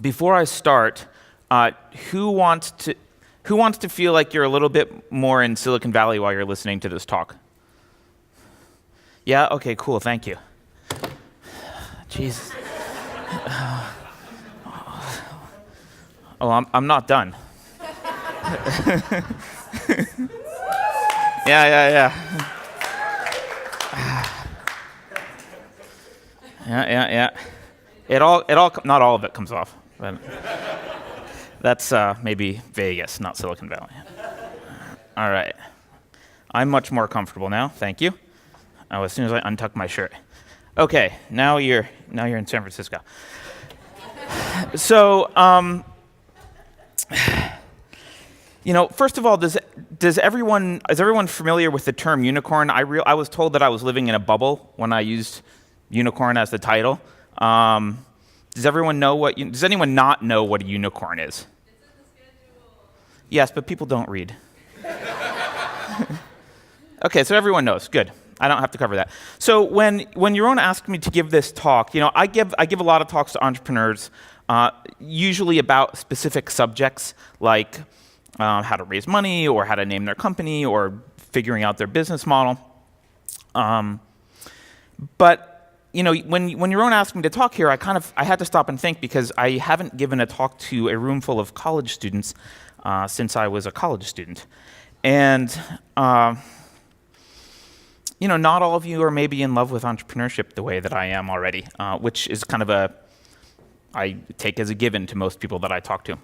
before I start, who wants to feel like you're a little bit more in Silicon Valley while you're listening to this talk? Yeah? Okay, cool, thank you. Jesus. Oh, I'm not done. Yeah. Yeah. It all, not all of it comes off, but that's maybe Vegas, not Silicon Valley. All right. I'm much more comfortable now, thank you. Oh, as soon as I untuck my shirt. Okay, now you're in San Francisco. So, first of all, is everyone familiar with the term unicorn? I was told that I was living in a bubble when I used unicorn as the title. Does anyone not know what a unicorn is? It's in the schedule. Yes, but people don't read. Okay, so everyone knows. Good. I don't have to cover that. So when Yaron asked me to give this talk, I give a lot of talks to entrepreneurs, usually about specific subjects like how to raise money or how to name their company or figuring out their business model. But when Yaron asked me to talk here, I had to stop and think because I haven't given a talk to a room full of college students since I was a college student, and not all of you are maybe in love with entrepreneurship the way that I am already, which is kind of I take as a given to most people that I talk to.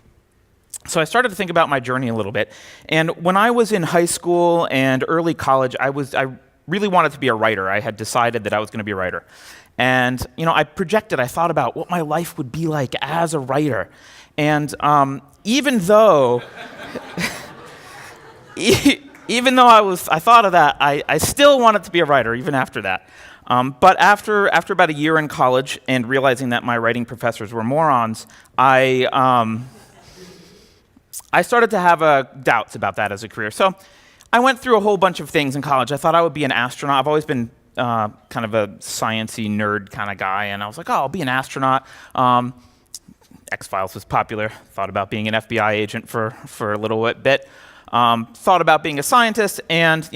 So I started to think about my journey a little bit, and when I was in high school and early college, I really wanted to be a writer. I had decided that I was going to be a writer. And, I thought about what my life would be like as a writer. And even though I thought of that, I still wanted to be a writer even after that. But after about a year in college and realizing that my writing professors were morons, I started to have doubts about that as a career. So I went through a whole bunch of things in college. I thought I would be an astronaut. I've always been kind of a sciencey nerd kind of guy, and I was like, I'll be an astronaut. X-Files was popular. Thought about being an FBI agent for a little bit. Thought about being a scientist, and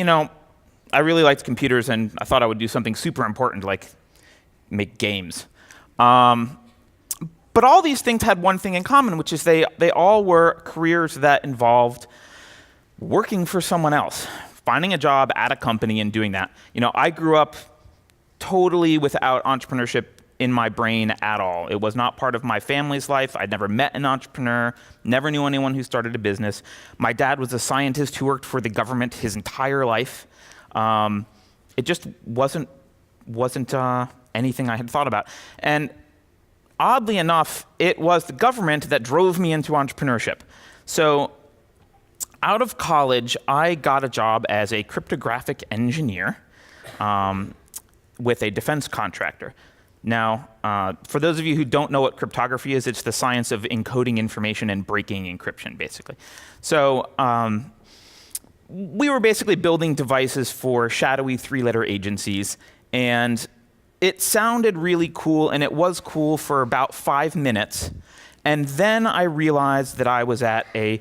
I really liked computers, and I thought I would do something super important like make games. But all these things had one thing in common, which is they all were careers that involved working for someone else, finding a job at a company and doing that. I grew up totally without entrepreneurship in my brain at all. It was not part of my family's life. I'd never met an entrepreneur, never knew anyone who started a business. My dad was a scientist who worked for the government his entire life. It just wasn't anything I had thought about. And oddly enough, it was the government that drove me into entrepreneurship. So out of college, I got a job as a cryptographic engineer with a defense contractor. Now, for those of you who don't know what cryptography is, it's the science of encoding information and breaking encryption, basically. So we were basically building devices for shadowy three-letter agencies, and it sounded really cool, and it was cool for about 5 minutes. And then I realized that I was at a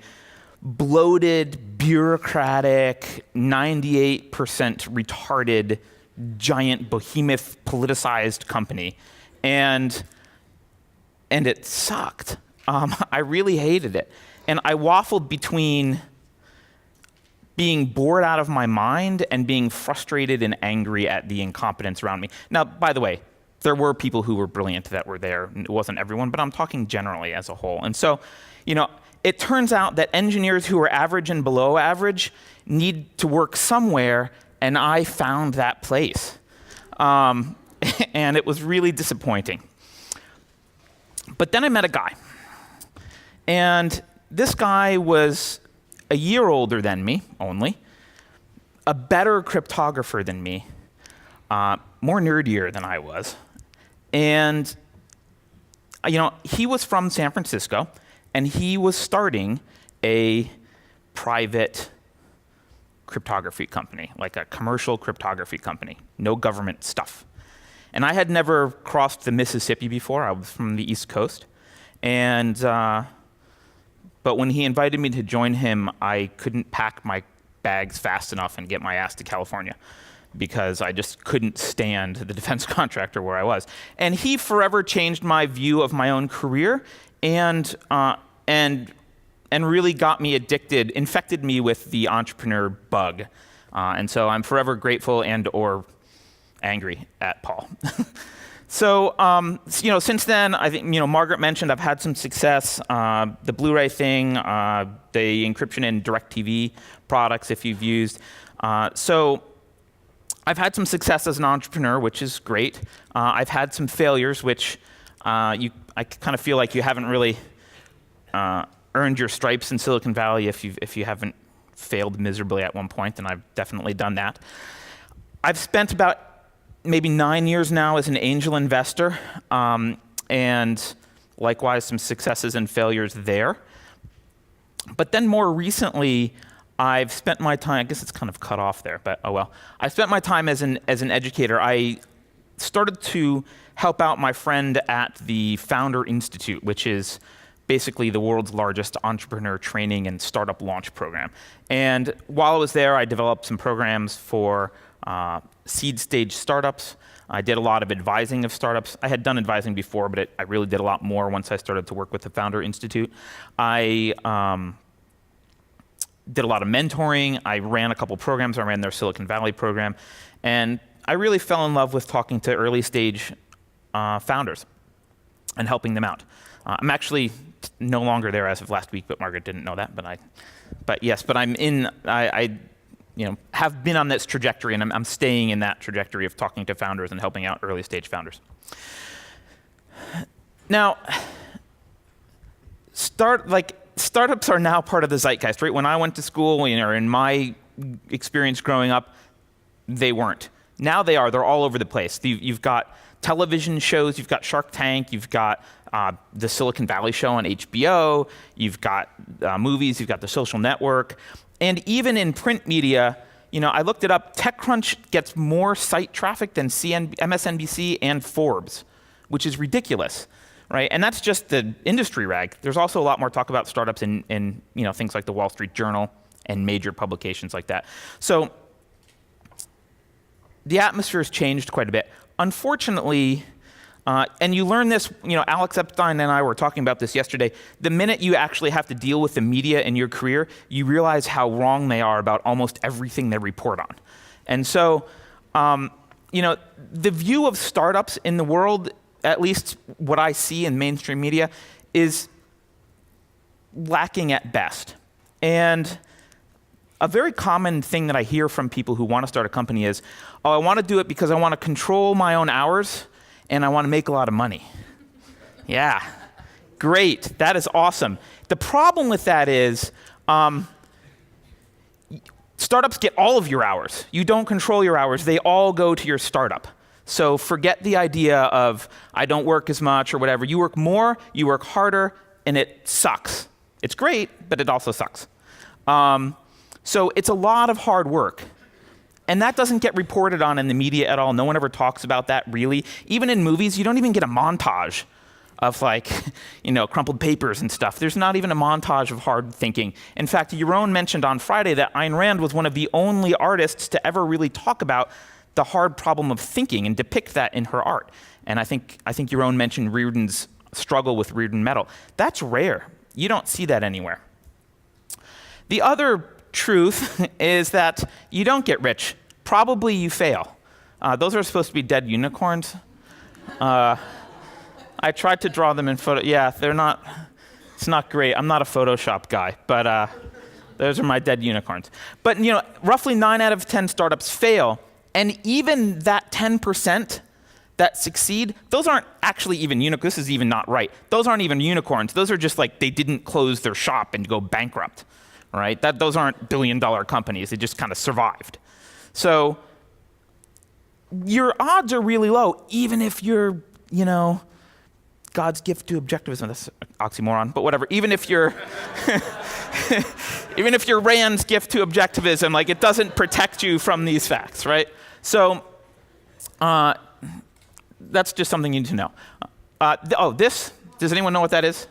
bloated, bureaucratic, 98% retarded, giant, behemoth, politicized company. And it sucked. I really hated it. And I waffled between being bored out of my mind and being frustrated and angry at the incompetence around me. Now, by the way, there were people who were brilliant that were there. It wasn't everyone, but I'm talking generally as a whole. And so, it turns out that engineers who are average and below average need to work somewhere, and I found that place. And it was really disappointing. But then I met a guy. And this guy was a year older than me, only, a better cryptographer than me, more nerdier than I was. And, he was from San Francisco, and he was starting a private cryptography company, like a commercial cryptography company, no government stuff. And I had never crossed the Mississippi before. I was from the East Coast. And but when he invited me to join him, I couldn't pack my bags fast enough and get my ass to California because I just couldn't stand the defense contractor where I was. And he forever changed my view of my own career and really got me addicted, infected me with the entrepreneur bug. And so I'm forever grateful and or angry at Paul. So, since then, I think, Margaret mentioned I've had some success. The Blu-ray thing, the encryption in DirecTV products, if you've used. So I've had some success as an entrepreneur, which is great. I've had some failures, which I kind of feel like you haven't really earned your stripes in Silicon Valley if you haven't failed miserably at one point, and I've definitely done that. I've spent about maybe 9 years now as an angel investor, and likewise some successes and failures there. But then more recently, I've spent my time, I guess it's kind of cut off there, but oh well. I spent my time as an educator. I started to help out my friend at the Founder Institute, which is basically the world's largest entrepreneur training and startup launch program. And while I was there, I developed some programs for seed stage startups. I did a lot of advising of startups. I had done advising before, but I really did a lot more once I started to work with the Founder Institute. I did a lot of mentoring. I ran a couple programs. I ran their Silicon Valley program. And I really fell in love with talking to early stage founders and helping them out. I'm actually no longer there as of last week, but Margaret didn't know that. But I'm in. I have been on this trajectory, and I'm staying in that trajectory of talking to founders and helping out early stage founders. Now, startups are now part of the zeitgeist, right? When I went to school, or in my experience growing up, they weren't. Now they are. They're all over the place. You've got television shows. You've got Shark Tank. You've got the Silicon Valley show on HBO. You've got movies. You've got The Social Network. And even in print media, I looked it up, TechCrunch gets more site traffic than MSNBC and Forbes, which is ridiculous, right? And that's just the industry rag. There's also a lot more talk about startups in things like the Wall Street Journal and major publications like that. So the atmosphere has changed quite a bit. Unfortunately, and you learn this, Alex Epstein and I were talking about this yesterday. The minute you actually have to deal with the media in your career, you realize how wrong they are about almost everything they report on. And so, the view of startups in the world, at least what I see in mainstream media, is lacking at best. And a very common thing that I hear from people who want to start a company is, oh, I want to do it because I want to control my own hours and I want to make a lot of money. Yeah, great, that is awesome. The problem with that is startups get all of your hours. You don't control your hours, they all go to your startup. So forget the idea of I don't work as much or whatever. You work more, you work harder, and it sucks. It's great, but it also sucks. So it's a lot of hard work. And that doesn't get reported on in the media at all. No one ever talks about that, really. Even in movies, you don't even get a montage of crumpled papers and stuff. There's not even a montage of hard thinking. In fact, Yaron mentioned on Friday that Ayn Rand was one of the only artists to ever really talk about the hard problem of thinking and depict that in her art. And I think Yaron mentioned Reardon's struggle with Reardon metal. That's rare. You don't see that anywhere. The other truth is that you don't get rich. Probably you fail. Those are supposed to be dead unicorns. I tried to draw them in photo. Yeah, they're not. It's not great. I'm not a Photoshop guy, but those are my dead unicorns. But roughly 9 out of 10 startups fail, and even that 10% that succeed, those aren't actually even unicorns. This is even not right. Those aren't even unicorns. Those are just like they didn't close their shop and go bankrupt. Right? Those aren't billion-dollar companies. They just kind of survived. So your odds are really low, even if you're, God's gift to objectivism. That's an oxymoron, but whatever. Even if you're, even if you're Rand's gift to objectivism, it doesn't protect you from these facts, right? So that's just something you need to know. This. Does anyone know what that is?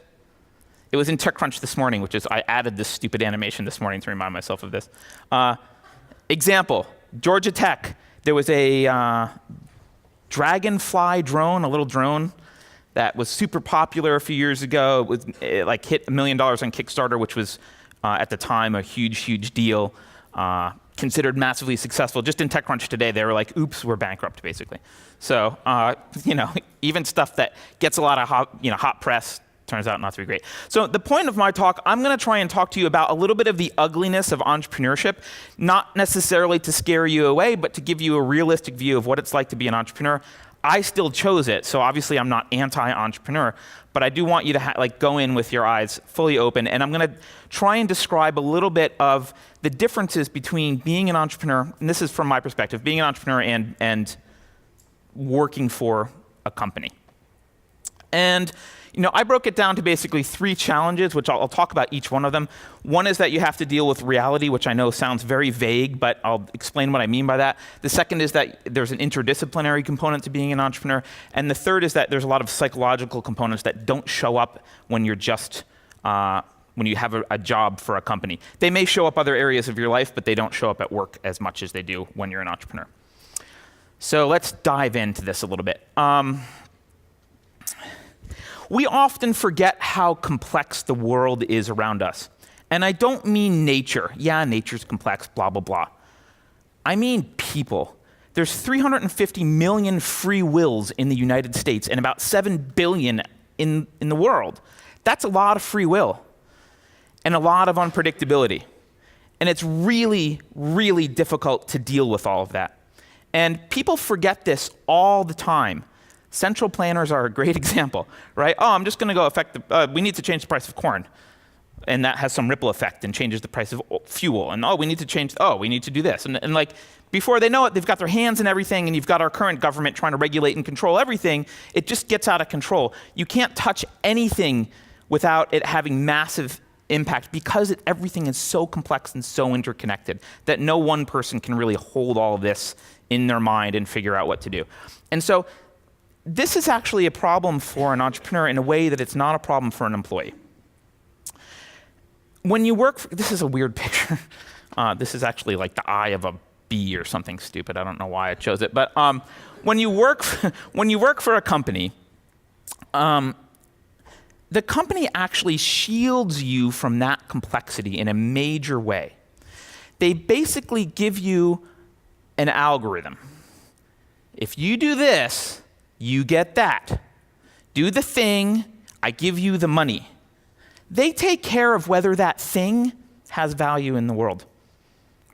It was in TechCrunch this morning, which is, I added this stupid animation this morning to remind myself of this. Example, Georgia Tech. There was a Dragonfly drone, a little drone that was super popular a few years ago. It like hit $1 million on Kickstarter, which was at the time a huge, huge deal. Considered massively successful. Just in TechCrunch today, they were like, "Oops, we're bankrupt," basically. So even stuff that gets a lot of hot press turns out not to be great. So the point of my talk, I'm going to try and talk to you about a little bit of the ugliness of entrepreneurship, not necessarily to scare you away, but to give you a realistic view of what it's like to be an entrepreneur. I still chose it, so obviously I'm not anti-entrepreneur, but I do want you to go in with your eyes fully open, and I'm going to try and describe a little bit of the differences between being an entrepreneur, and this is from my perspective, being an entrepreneur and working for a company. And I broke it down to basically 3 challenges, which I'll talk about each one of them. One is that you have to deal with reality, which I know sounds very vague, but I'll explain what I mean by that. The second is that there's an interdisciplinary component to being an entrepreneur. And the third is that there's a lot of psychological components that don't show up when you're just, when you have a job for a company. They may show up other areas of your life, but they don't show up at work as much as they do when you're an entrepreneur. So let's dive into this a little bit. We often forget how complex the world is around us. And I don't mean nature. Yeah, nature's complex, blah, blah, blah. I mean people. There's 350 million free wills in the United States and about 7 billion in the world. That's a lot of free will and a lot of unpredictability. And it's really, really difficult to deal with all of that. And people forget this all the time. Central planners are a great example, right? Oh, I'm just going to go we need to change the price of corn. And that has some ripple effect and changes the price of fuel. And we need to do this. And before they know it, they've got their hands in everything, and you've got our current government trying to regulate and control everything. It just gets out of control. You can't touch anything without it having massive impact because everything is so complex and so interconnected that no one person can really hold all of this in their mind and figure out what to do. And so this is actually a problem for an entrepreneur in a way that it's not a problem for an employee. When you work, this is a weird picture. This is actually like the eye of a bee or something stupid. I don't know why I chose it. But when you work for a company, the company actually shields you from that complexity in a major way. They basically give you an algorithm. If you do this, you get that. Do the thing, I give you the money. They take care of whether that thing has value in the world,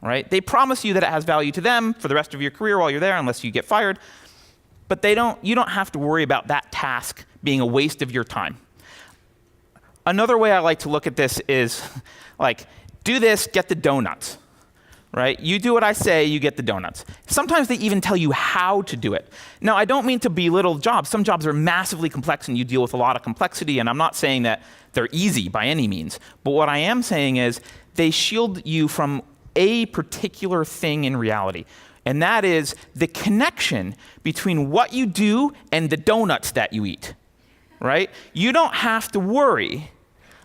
right? They promise you that it has value to them for the rest of your career while you're there, unless you get fired. But you don't have to worry about that task being a waste of your time. Another way I like to look at this is do this, get the donuts. Right? You do what I say, you get the donuts. Sometimes they even tell you how to do it. Now, I don't mean to belittle jobs. Some jobs are massively complex and you deal with a lot of complexity, and I'm not saying that they're easy by any means. But what I am saying is they shield you from a particular thing in reality, and that is the connection between what you do and the donuts that you eat. Right? You don't have to worry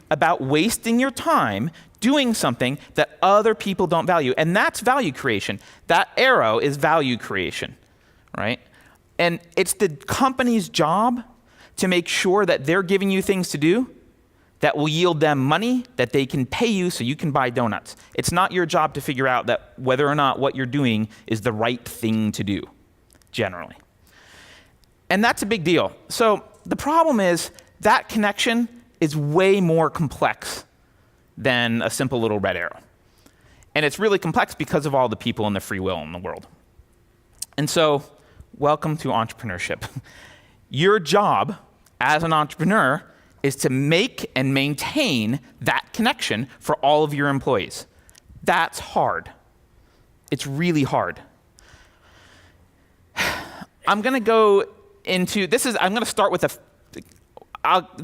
about wasting your time doing something that other people don't value. And that's value creation. That arrow is value creation, right? And it's the company's job to make sure that they're giving you things to do that will yield them money that they can pay you so you can buy donuts. It's not your job to figure out that whether or not what you're doing is the right thing to do, generally. And that's a big deal. So the problem is that connection is way more complex than a simple little red arrow. And it's really complex because of all the people and the free will in the world. And so, welcome to entrepreneurship. Your job as an entrepreneur is to make and maintain that connection for all of your employees. That's hard. It's really hard. I'm going to go into, I'm going to start with it's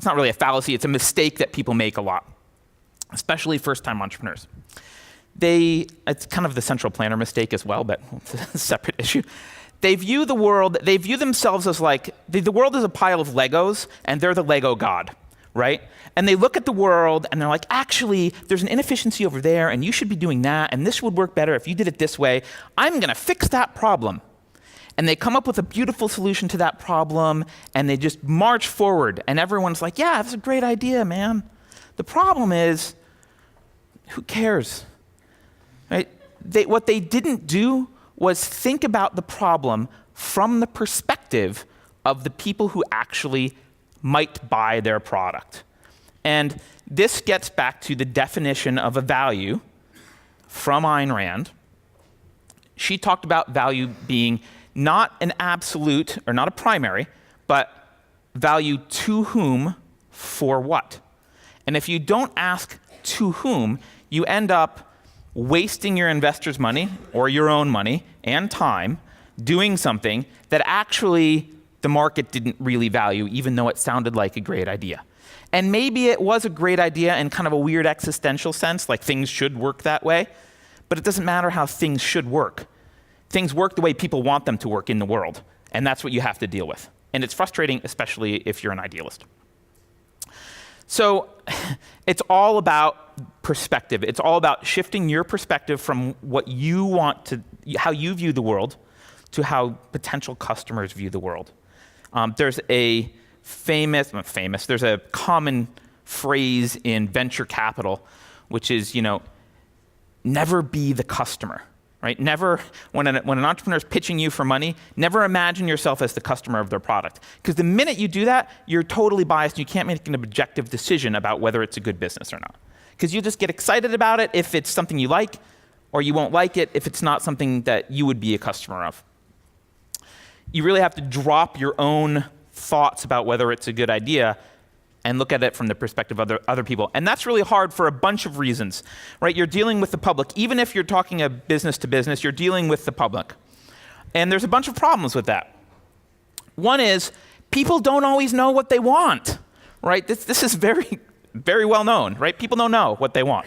not really a fallacy, it's a mistake that people make a lot, especially first-time entrepreneurs. It's kind of the central planner mistake as well, but it's a separate issue. They view themselves as the world is a pile of Legos, and they're the Lego god, right? And they look at the world and they're like, actually, there's an inefficiency over there and you should be doing that and this would work better if you did it this way. I'm gonna fix that problem. And they come up with a beautiful solution to that problem and they just march forward and everyone's like, yeah, that's a great idea, man. The problem is, who cares, right? What they didn't do was think about the problem from the perspective of the people who actually might buy their product. And this gets back to the definition of a value from Ayn Rand. She talked about value being not an absolute, or not a primary, but value to whom, for what. And if you don't ask to whom, you end up wasting your investors' money, or your own money, and time, doing something that actually the market didn't really value, even though it sounded like a great idea. And maybe it was a great idea in kind of a weird existential sense, like things should work that way, but it doesn't matter how things should work. Things work the way people want them to work in the world, and that's what you have to deal with. And it's frustrating, especially if you're an idealist. So it's all about perspective. It's all about shifting your perspective from what you want to, how you view the world, to how potential customers view the world. There's a there's a common phrase in venture capital, which is, never be the customer, right? Never, when an entrepreneur is pitching you for money, never imagine yourself as the customer of their product. Because the minute you do that, you're totally biased and you can't make an objective decision about whether it's a good business or not. Because you just get excited about it if it's something you like, or you won't like it if it's not something that you would be a customer of. You really have to drop your own thoughts about whether it's a good idea and look at it from the perspective of other people. And that's really hard for a bunch of reasons, right? You're dealing with the public. Even if you're talking a business to business, you're dealing with the public. And there's a bunch of problems with that. One is people don't always know what they want, right? This is very, very well known, right? People don't know what they want.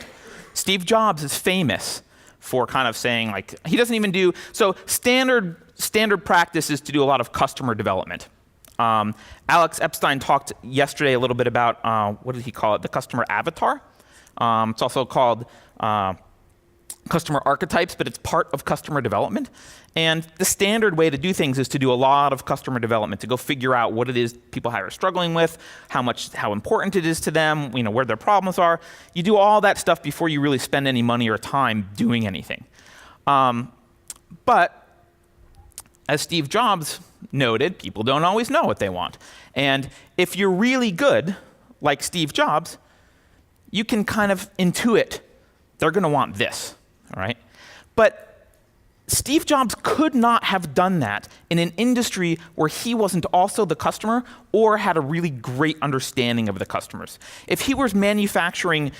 Steve Jobs is famous for kind of saying, like, he doesn't even do, so standard practice is to do a lot of customer development. Alex Epstein talked yesterday a little bit about, what did he call it, the customer avatar. It's also called customer archetypes, but it's part of customer development. And the standard way to do things is to do a lot of customer development, to go figure out what it is people are struggling with, how important it is to them, where their problems are. You do all that stuff before you really spend any money or time doing anything. But as Steve Jobs noted, people don't always know what they want. And if you're really good, like Steve Jobs, you can kind of intuit they're going to want this, all right? But Steve Jobs could not have done that in an industry where he wasn't also the customer or had a really great understanding of the customers. If he was manufacturing,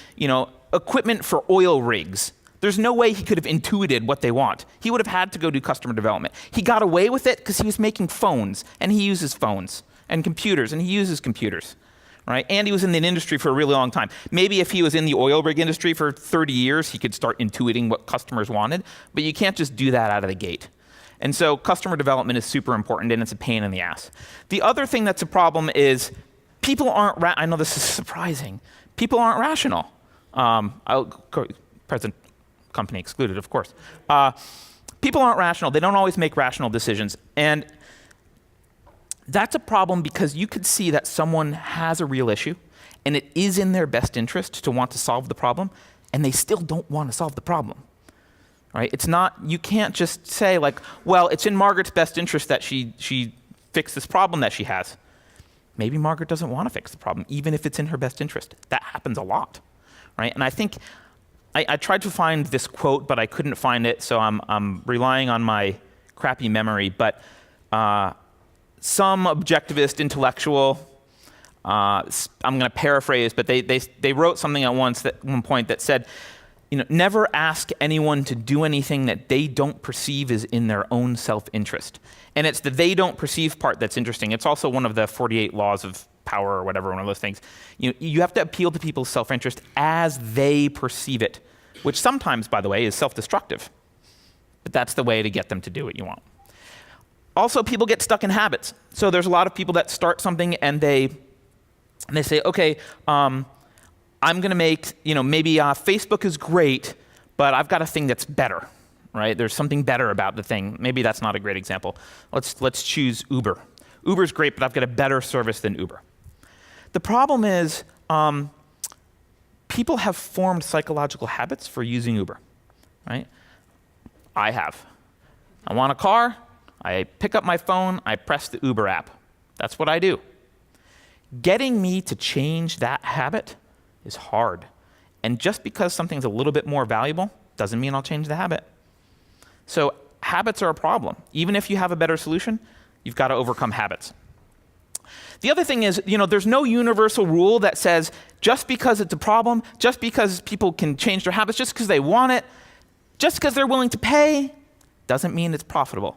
equipment for oil rigs, there's no way he could have intuited what they want. He would have had to go do customer development. He got away with it because he was making phones, and he uses phones, and computers, and he uses computers, right? And he was in the industry for a really long time. Maybe if he was in the oil rig industry for 30 years, he could start intuiting what customers wanted, but you can't just do that out of the gate. And so customer development is super important, and it's a pain in the ass. The other thing that's a problem is people aren't, I know this is surprising, people aren't rational. President company excluded, of course. People aren't rational. They don't always make rational decisions. And that's a problem because you could see that someone has a real issue and it is in their best interest to want to solve the problem, and they still don't want to solve the problem, right? It's not, you can't just say like, well, it's in Margaret's best interest that she fix this problem that she has. Maybe Margaret doesn't want to fix the problem, even if it's in her best interest. That happens a lot, right? And I think I tried to find this quote, but I couldn't find it, so I'm relying on my crappy memory. But some objectivist intellectual, I'm going to paraphrase, but they wrote something at one point that said, never ask anyone to do anything that they don't perceive is in their own self-interest. And it's the they don't perceive part that's interesting. It's also one of the 48 laws of power or whatever, one of those things. You have to appeal to people's self-interest as they perceive it, which sometimes, by the way, is self-destructive. But that's the way to get them to do what you want. Also, people get stuck in habits. So there's a lot of people that start something and they And they say, okay, I'm going to make, maybe Facebook is great, but I've got a thing that's better, right? There's something better about the thing. Maybe that's not a great example. Let's choose Uber. Uber's great, but I've got a better service than Uber. The problem is people have formed psychological habits for using Uber, right? I have. I want a car, I pick up my phone, I press the Uber app. That's what I do. Getting me to change that habit is hard. And just because something's a little bit more valuable doesn't mean I'll change the habit. So habits are a problem. Even if you have a better solution, you've got to overcome habits. The other thing is, there's no universal rule that says just because it's a problem, just because people can change their habits, just because they want it, just because they're willing to pay, doesn't mean it's profitable.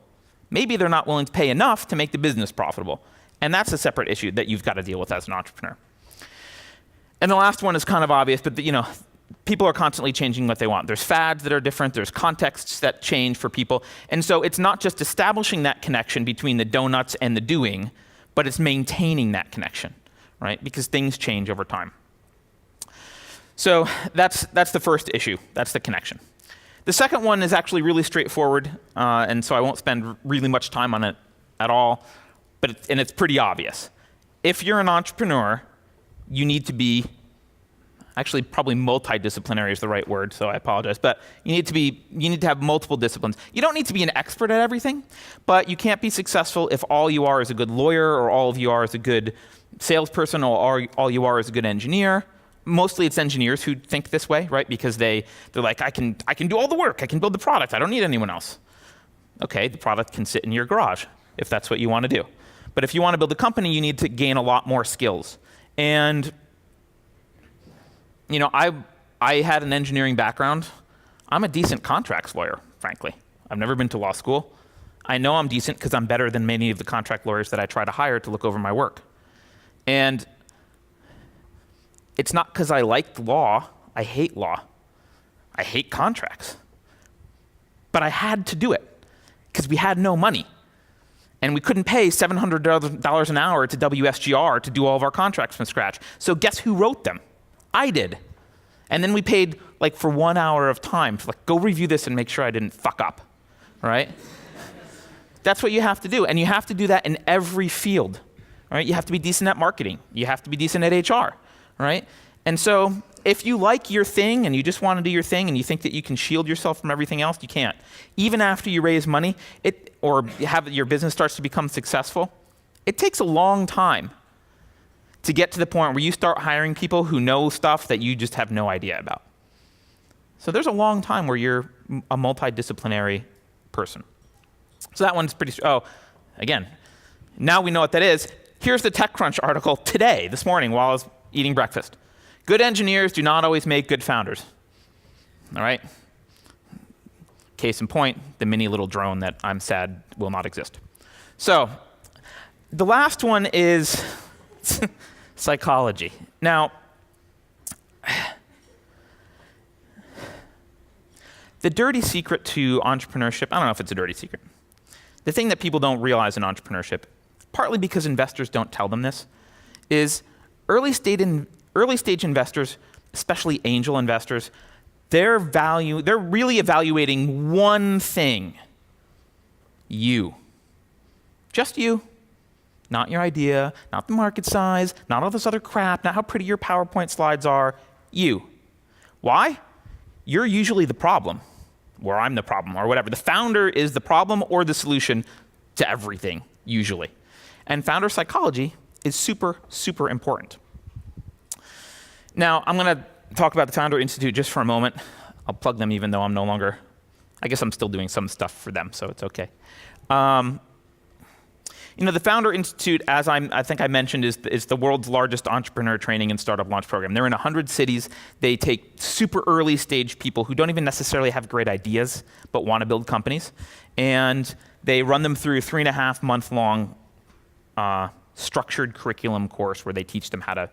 Maybe they're not willing to pay enough to make the business profitable. And that's a separate issue that you've got to deal with as an entrepreneur. And the last one is kind of obvious, but people are constantly changing what they want. There's fads that are different. There's contexts that change for people. And so it's not just establishing that connection between the donuts and the doing, but it's maintaining that connection, right? Because things change over time. So that's the first issue. That's the connection. The second one is actually really straightforward, and so I won't spend really much time on it at all, and it's pretty obvious. If you're an entrepreneur, you need to be, actually probably multidisciplinary is the right word, so I apologize, but you need to have multiple disciplines. You don't need to be an expert at everything, but you can't be successful if all you are is a good lawyer, or all of you are is a good salesperson, or all you are is a good engineer. Mostly it's engineers who think this way, right? Because they're like, I can do all the work, I can build the product, I don't need anyone else. Okay, the product can sit in your garage if that's what you want to do. But if you want to build a company, you need to gain a lot more skills. And I had an engineering background. I'm a decent contracts lawyer, frankly. I've never been to law school. I know I'm decent because I'm better than many of the contract lawyers that I try to hire to look over my work. And it's not because I liked law. I hate law. I hate contracts. But I had to do it because we had no money. And we couldn't pay $700 an hour to WSGR to do all of our contracts from scratch. So guess who wrote them? I did. And then we paid for 1 hour of time to go review this and make sure I didn't fuck up, right? That's what you have to do. And you have to do that in every field, right? You have to be decent at marketing. You have to be decent at HR, right? And so if you like your thing and you just want to do your thing and you think that you can shield yourself from everything else, you can't. Even after you raise money or your business starts to become successful, it takes a long time to get to the point where you start hiring people who know stuff that you just have no idea about. So there's a long time where you're a multidisciplinary person. So that one's pretty, again, now we know what that is. Here's the TechCrunch article this morning while I was eating breakfast. Good engineers do not always make good founders. All right? Case in point, the mini little drone that I'm sad will not exist. So the last one is psychology. Now, the dirty secret to entrepreneurship, I don't know if it's a dirty secret. The thing that people don't realize in entrepreneurship, partly because investors don't tell them this, is early stage investors, especially angel investors, they're really evaluating one thing. You. Just you. Not your idea, not the market size, not all this other crap, not how pretty your PowerPoint slides are. You. Why? You're usually the problem, or I'm the problem, or whatever. The founder is the problem or the solution to everything, usually. And founder psychology is super, super important. Now, I'm going to talk about the Founder Institute just for a moment. I'll plug them even though I'm no longer, I guess I'm still doing some stuff for them, so it's okay. The Founder Institute, as I think I mentioned, is the world's largest entrepreneur training and startup launch program. They're in 100 cities. They take super early stage people who don't even necessarily have great ideas, but want to build companies. And they run them through a 3.5 month long structured curriculum course where they teach them how to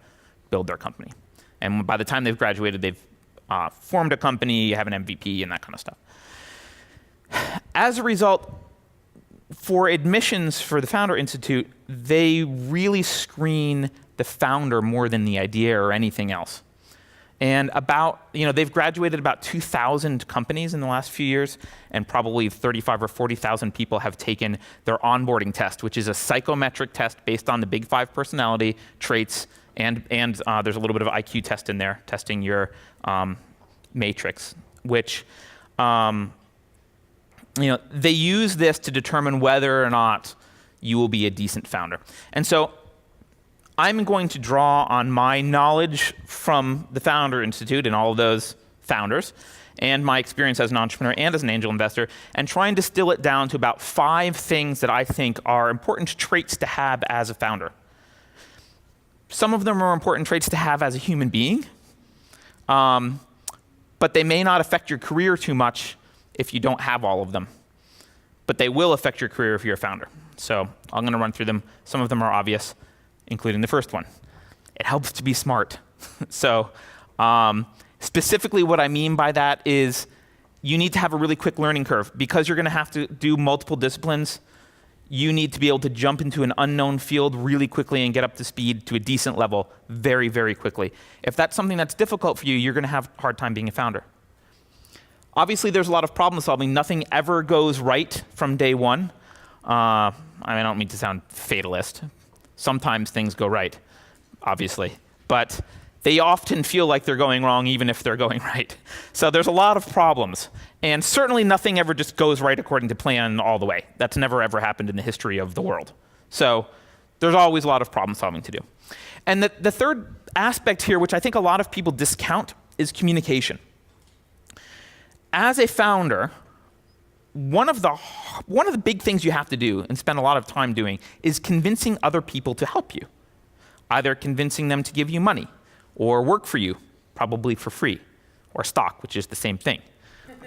build their company. And by the time they've graduated, they've formed a company, have an MVP, and that kind of stuff. As a result, for admissions for the Founder Institute, they really screen the founder more than the idea or anything else. And they've graduated about 2,000 companies in the last few years, and probably 35 or 40,000 people have taken their onboarding test, which is a psychometric test based on the big 5 personality traits, and there's a little bit of IQ test in there, testing your matrix, which they use this to determine whether or not you will be a decent founder. And so I'm going to draw on my knowledge from the Founder Institute and all of those founders, and my experience as an entrepreneur and as an angel investor, and try and distill it down to about 5 things that I think are important traits to have as a founder. Some of them are important traits to have as a human being, but they may not affect your career too much if you don't have all of them. But they will affect your career if you're a founder. So I'm going to run through them. Some of them are obvious, including the first one. It helps to be smart. So specifically what I mean by that is you need to have a really quick learning curve. Because you're going to have to do multiple disciplines, you need to be able to jump into an unknown field really quickly and get up to speed to a decent level very, very quickly. If that's something that's difficult for you, you're going to have a hard time being a founder. Obviously, there's a lot of problem solving. Nothing ever goes right from day one. I don't mean to sound fatalist. Sometimes things go right, obviously. But they often feel like they're going wrong even if they're going right. So there's a lot of problems. And certainly nothing ever just goes right according to plan all the way. That's never ever happened in the history of the world. So there's always a lot of problem solving to do. And the third aspect here, which I think a lot of people discount, is communication. As a founder, one of the big things you have to do and spend a lot of time doing is convincing other people to help you. Either convincing them to give you money or work for you, probably for free, or stock, which is the same thing.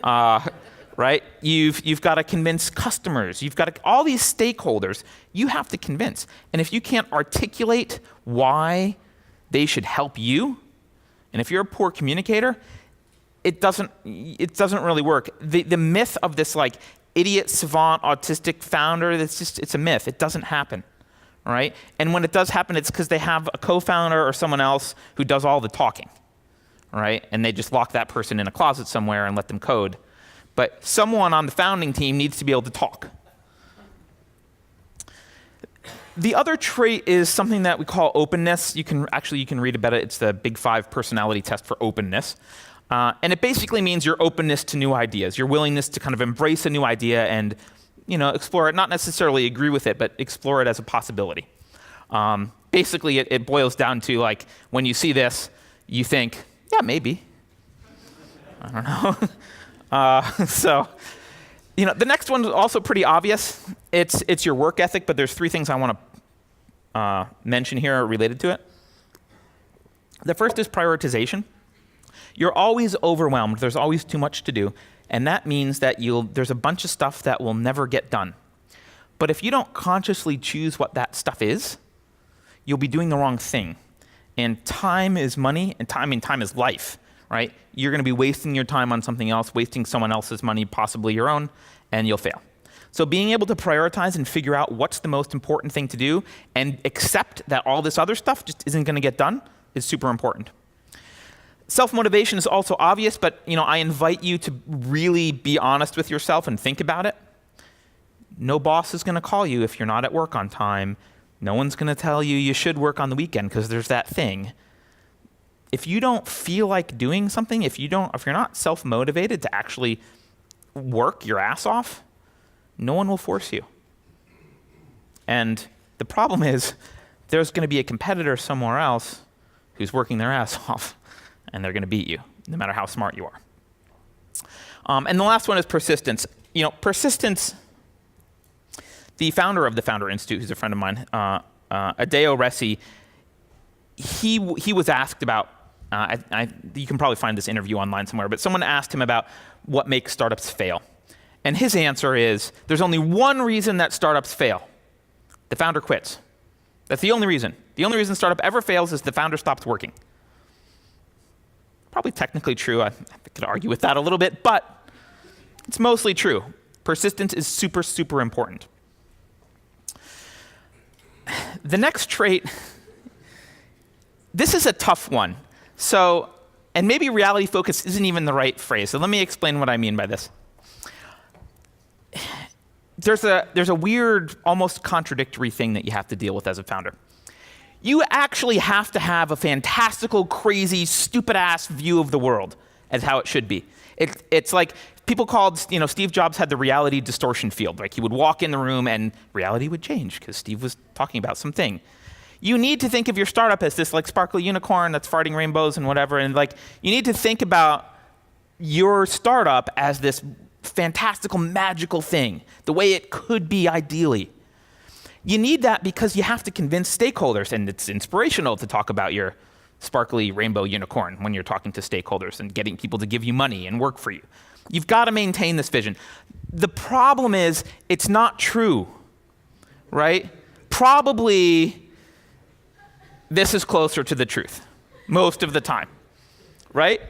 Right? You've got to convince customers. You've got all these stakeholders you have to convince. And if you can't articulate why they should help you, and if you're a poor communicator, it doesn't really work. The myth of this like idiot, savant, autistic founder, it's a myth. It doesn't happen, right? And when it does happen, it's because they have a co-founder or someone else who does all the talking, right? And they just lock that person in a closet somewhere and let them code. But someone on the founding team needs to be able to talk. The other trait is something that we call openness. You can read about it. It's the Big 5 personality test for openness. And it basically means your openness to new ideas, your willingness to kind of embrace a new idea and explore it, not necessarily agree with it, but explore it as a possibility. Basically, it boils down to like when you see this, you think, yeah, maybe. I don't know. So, the next one is also pretty obvious. It's your work ethic, but there's 3 things I want to mention here related to it. The first is prioritization. You're always overwhelmed. There's always too much to do. And that means that there's a bunch of stuff that will never get done. But if you don't consciously choose what that stuff is, you'll be doing the wrong thing. And time is money, and time is life, right? You're going to be wasting your time on something else, wasting someone else's money, possibly your own, and you'll fail. So being able to prioritize and figure out what's the most important thing to do and accept that all this other stuff just isn't going to get done is super important. Self-motivation is also obvious, but I invite you to really be honest with yourself and think about it. No boss is going to call you if you're not at work on time. No one's going to tell you should work on the weekend because there's that thing. If you don't feel like doing something, if you're not self-motivated to actually work your ass off, no one will force you. And the problem is there's going to be a competitor somewhere else who's working their ass off. And they're going to beat you, no matter how smart you are. And the last one is persistence. Persistence, the founder of the Founder Institute, who's a friend of mine, Adeo Resi, he was asked about, you can probably find this interview online somewhere, but someone asked him about what makes startups fail. And his answer is, there's only one reason that startups fail. The founder quits. That's the only reason. The only reason a startup ever fails is the founder stops working. Probably technically true. I could argue with that a little bit, but it's mostly true. Persistence is super, super important. The next trait this is a tough one. So, and maybe reality focus isn't even the right phrase. So let me explain what I mean by this. There's a weird, almost contradictory thing that you have to deal with as a founder. You actually have to have a fantastical, crazy, stupid-ass view of the world as how it should be. It's like people called, Steve Jobs had the reality distortion field. Like he would walk in the room and reality would change because Steve was talking about something. You need to think of your startup as this like sparkly unicorn that's farting rainbows and whatever. And like you need to think about your startup as this fantastical, magical thing, the way it could be ideally. You need that because you have to convince stakeholders, and it's inspirational to talk about your sparkly rainbow unicorn when you're talking to stakeholders and getting people to give you money and work for you. You've got to maintain this vision. The problem is it's not true, right? Probably this is closer to the truth most of the time, right?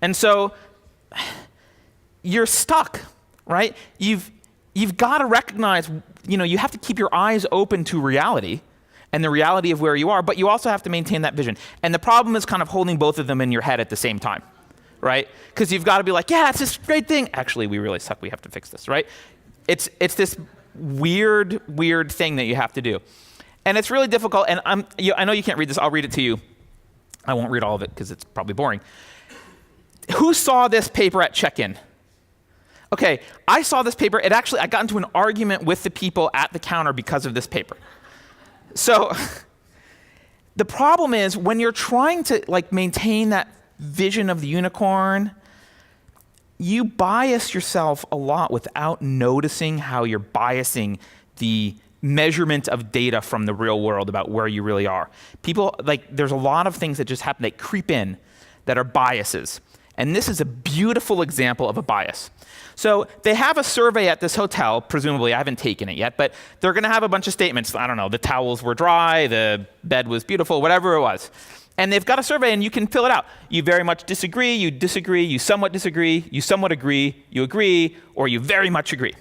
And so you're stuck, right? You've got to recognize, you have to keep your eyes open to reality and the reality of where you are, but you also have to maintain that vision. And the problem is kind of holding both of them in your head at the same time, right? Because you've got to be like, yeah, it's this great thing. Actually, we really suck. We have to fix this, right? It's this weird thing that you have to do. And it's really difficult. And I know you can't read this. I'll read it to you. I won't read all of it because it's probably boring. Who saw this paper at check-in? Okay, I saw this paper. I got into an argument with the people at the counter because of this paper. So the problem is when you're trying to maintain that vision of the unicorn, you bias yourself a lot without noticing how you're biasing the measurement of data from the real world about where you really are. People, there's a lot of things that just happen, that creep in, that are biases. And this is a beautiful example of a bias. So they have a survey at this hotel, presumably, I haven't taken it yet, but they're going to have a bunch of statements. I don't know, the towels were dry, the bed was beautiful, whatever it was. And they've got a survey and you can fill it out. You very much disagree, you somewhat disagree, you somewhat agree, you agree, or you very much agree.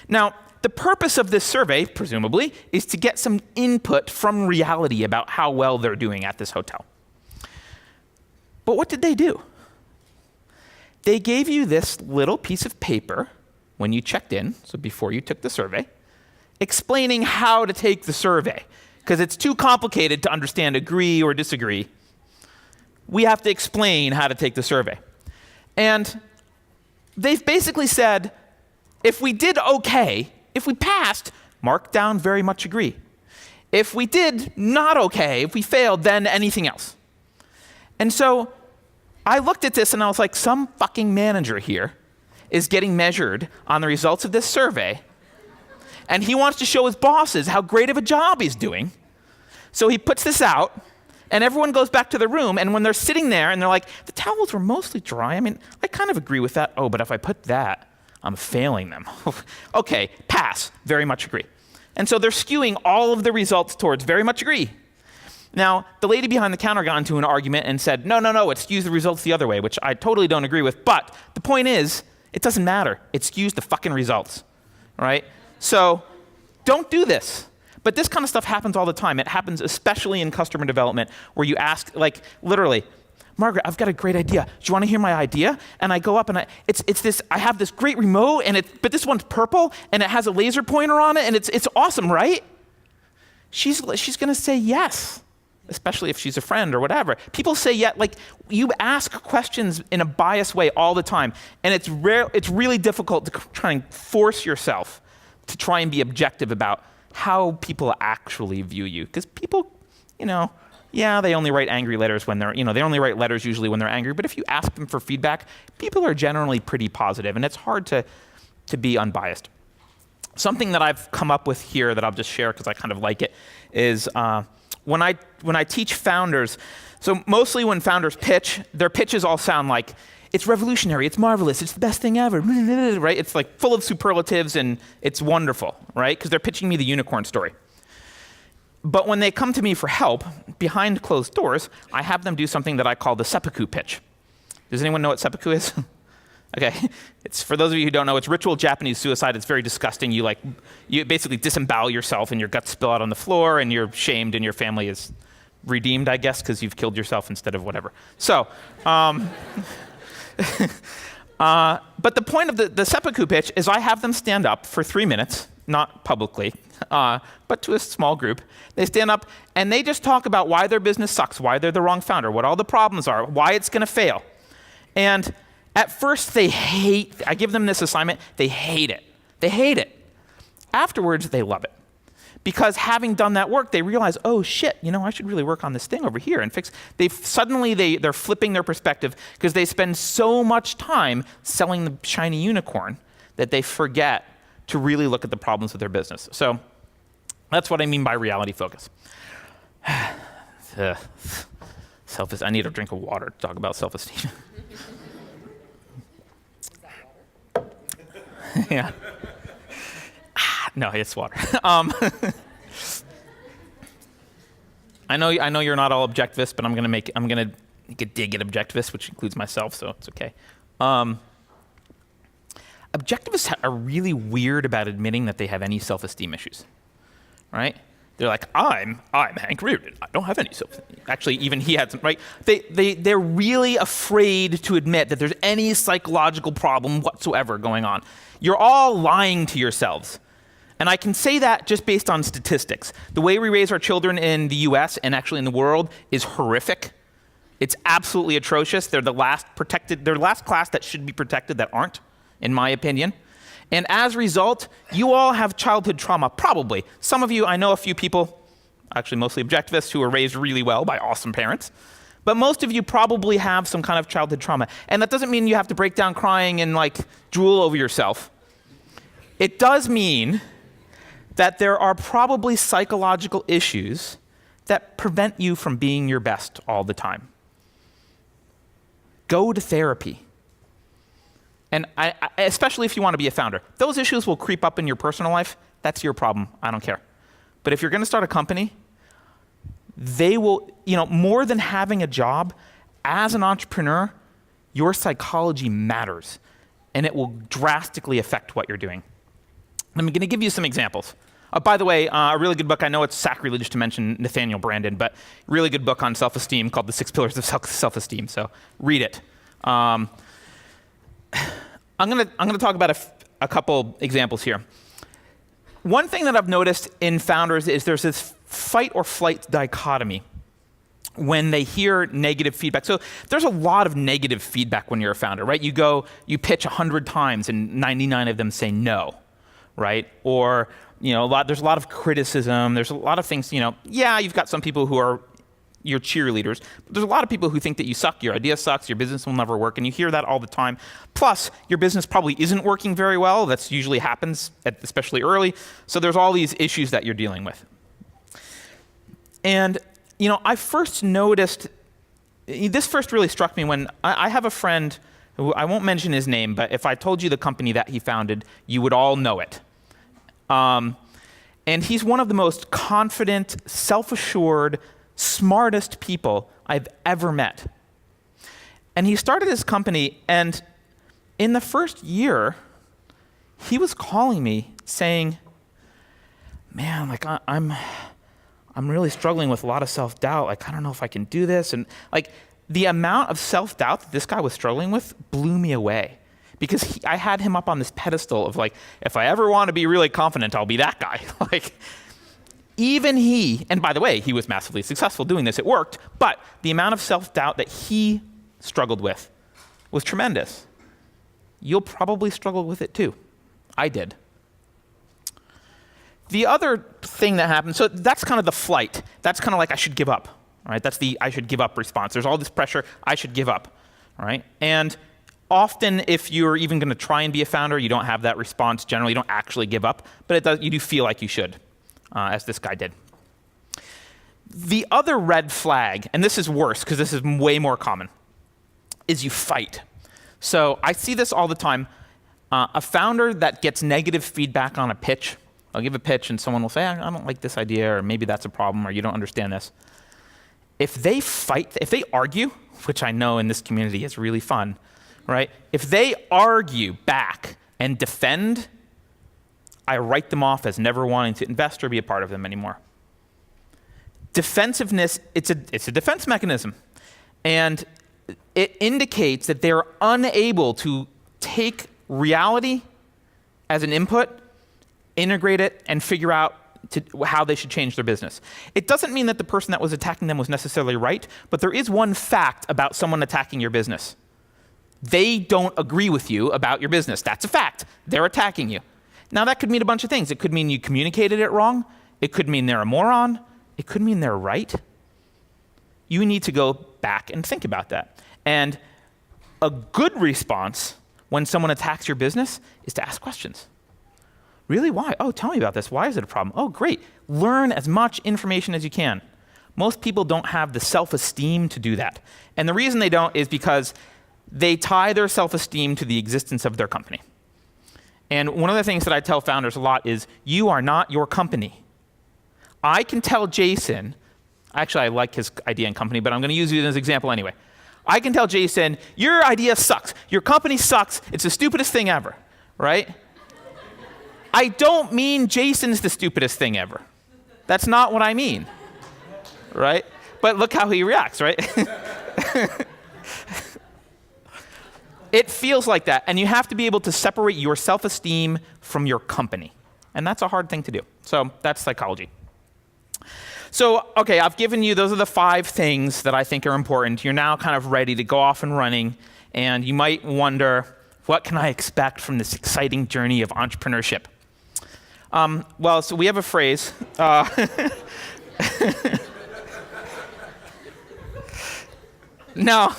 Now, the purpose of this survey, presumably, is to get some input from reality about how well they're doing at this hotel. But what did they do? They gave you this little piece of paper when you checked in, so before you took the survey, explaining how to take the survey. Because it's too complicated to understand agree or disagree. We have to explain how to take the survey. And they've basically said, if we did okay, if we passed, mark down very much agree. If we did not okay, if we failed, then anything else. And so I looked at this and I was like, some fucking manager here is getting measured on the results of this survey, and he wants to show his bosses how great of a job he's doing. So he puts this out, and everyone goes back to the room, and when they're sitting there and they're like, the towels were mostly dry. I mean, I kind of agree with that. Oh, but if I put that, I'm failing them. Okay, pass, very much agree. And so they're skewing all of the results towards very much agree. Now, the lady behind the counter got into an argument and said, no, it skews the results the other way, which I totally don't agree with. But the point is, it doesn't matter. It skews the fucking results, right? So don't do this. But this kind of stuff happens all the time. It happens especially in customer development, where you ask, literally, Margaret, I've got a great idea. Do you want to hear my idea? And I go up and I have this great remote, but this one's purple and it has a laser pointer on it, and it's awesome, right? She's going to say yes, especially if she's a friend or whatever. People say yes. You ask questions in a biased way all the time, and it's really difficult to try and force yourself to try and be objective about how people actually view you. Because people, they only write angry letters when they only write letters usually when they're angry. But if you ask them for feedback, people are generally pretty positive, and it's hard to be unbiased. Something that I've come up with here that I'll just share because I kind of like it is when I teach founders, so mostly when founders pitch, their pitches all sound like, it's revolutionary, it's marvelous, it's the best thing ever, right? It's full of superlatives and it's wonderful, right? Because they're pitching me the unicorn story. But when they come to me for help, behind closed doors, I have them do something that I call the Seppuku Pitch. Does anyone know what Seppuku is? Okay, it's, for those of you who don't know, it's ritual Japanese suicide. It's very disgusting. You basically disembowel yourself and your guts spill out on the floor and you're shamed and your family is redeemed, I guess, because you've killed yourself instead of whatever. So, but the point of the Seppuku pitch is I have them stand up for 3 minutes, not publicly, but to a small group. They stand up and they just talk about why their business sucks, why they're the wrong founder, what all the problems are, why it's going to fail. And at first I give them this assignment, they hate it. They hate it. Afterwards, they love it. Because having done that work, they realize, oh shit, I should really work on this thing over here and fix. They're flipping their perspective because they spend so much time selling the shiny unicorn that they forget to really look at the problems of their business. So that's what I mean by reality focus. I need a drink of water to talk about self-esteem. Yeah. No, it's water. I know you're not all objectivists, but I'm gonna make a dig at objectivists, which includes myself, so it's okay. Objectivists are really weird about admitting that they have any self-esteem issues, right? They're like, I'm Hank Reardon. I don't have any self-esteem. Actually, even he had some, right? They're really afraid to admit that there's any psychological problem whatsoever going on. You're all lying to yourselves. And I can say that just based on statistics. The way we raise our children in the US and actually in the world is horrific. It's absolutely atrocious. They're the last class that should be protected that aren't, in my opinion. And as a result, you all have childhood trauma, probably. Some of you, I know a few people, actually mostly objectivists, who were raised really well by awesome parents. But most of you probably have some kind of childhood trauma. And that doesn't mean you have to break down crying and drool over yourself. It does mean that there are probably psychological issues that prevent you from being your best all the time. Go to therapy. And especially if you want to be a founder. Those issues will creep up in your personal life. That's your problem. I don't care. But if you're going to start a company, they will, more than having a job, as an entrepreneur, your psychology matters. And it will drastically affect what you're doing. I'm going to give you some examples. By the way, a really good book, I know it's sacrilege to mention Nathaniel Branden, but really good book on self-esteem called The 6 Pillars of Self-Esteem, so read it. I'm going to talk about a couple examples here. One thing that I've noticed in founders is there's this fight or flight dichotomy when they hear negative feedback. So there's a lot of negative feedback when you're a founder, right? You pitch 100 times and 99 of them say no, right? Or there's a lot of criticism. There's a lot of things, you've got some people who are your cheerleaders, but there's a lot of people who think that you suck, your idea sucks, your business will never work, and you hear that all the time. Plus, your business probably isn't working very well. That usually happens, especially early. So there's all these issues that you're dealing with. And, I first noticed, this first really struck me when I have a friend who, I won't mention his name, but if I told you the company that he founded, you would all know it. And he's one of the most confident, self-assured, smartest people I've ever met. And he started his company, and in the first year, he was calling me saying, man, I'm really struggling with a lot of self-doubt. I don't know if I can do this. And the amount of self-doubt that this guy was struggling with blew me away. Because I had him up on this pedestal of if I ever want to be really confident, I'll be that guy. Even he, and by the way, he was massively successful doing this, it worked, but the amount of self-doubt that he struggled with was tremendous. You'll probably struggle with it too. I did. The other thing that happened, so that's kind of the flight. That's kind of I should give up, right? That's the I should give up response. There's all this pressure, I should give up, right? And often, if you're even going to try and be a founder, you don't have that response. Generally, you don't actually give up, but you do feel like you should, as this guy did. The other red flag, and this is worse because this is way more common, is you fight. So I see this all the time. A founder that gets negative feedback on a pitch, I'll give a pitch and someone will say, I don't like this idea, or maybe that's a problem, or you don't understand this. If they fight, if they argue, which I know in this community is really fun, right? If they argue back and defend, I write them off as never wanting to invest or be a part of them anymore. Defensiveness, it's a defense mechanism. And it indicates that they're unable to take reality as an input, integrate it, and figure out how they should change their business. It doesn't mean that the person that was attacking them was necessarily right, but there is one fact about someone attacking your business. They don't agree with you about your business. That's a fact. They're attacking you. Now, that could mean a bunch of things. It could mean you communicated it wrong. It could mean they're a moron. It could mean they're right. You need to go back and think about that. And a good response when someone attacks your business is to ask questions. Really? Why? Oh, tell me about this. Why is it a problem? Oh, great. Learn as much information as you can. Most people don't have the self-esteem to do that. And the reason they don't is because they tie their self-esteem to the existence of their company. And one of the things that I tell founders a lot is, you are not your company. I can tell Jason, actually I like his idea and company, but I'm going to use you as an example anyway. I can tell Jason, your idea sucks. Your company sucks. It's the stupidest thing ever, right? I don't mean Jason's the stupidest thing ever. That's not what I mean, right? But look how he reacts, right? It feels like that, and you have to be able to separate your self-esteem from your company. And that's a hard thing to do. So that's psychology. So, okay, I've given you, those are the 5 things that I think are important. You're now kind of ready to go off and running, and you might wonder, what can I expect from this exciting journey of entrepreneurship? Well, so we have a phrase. Now,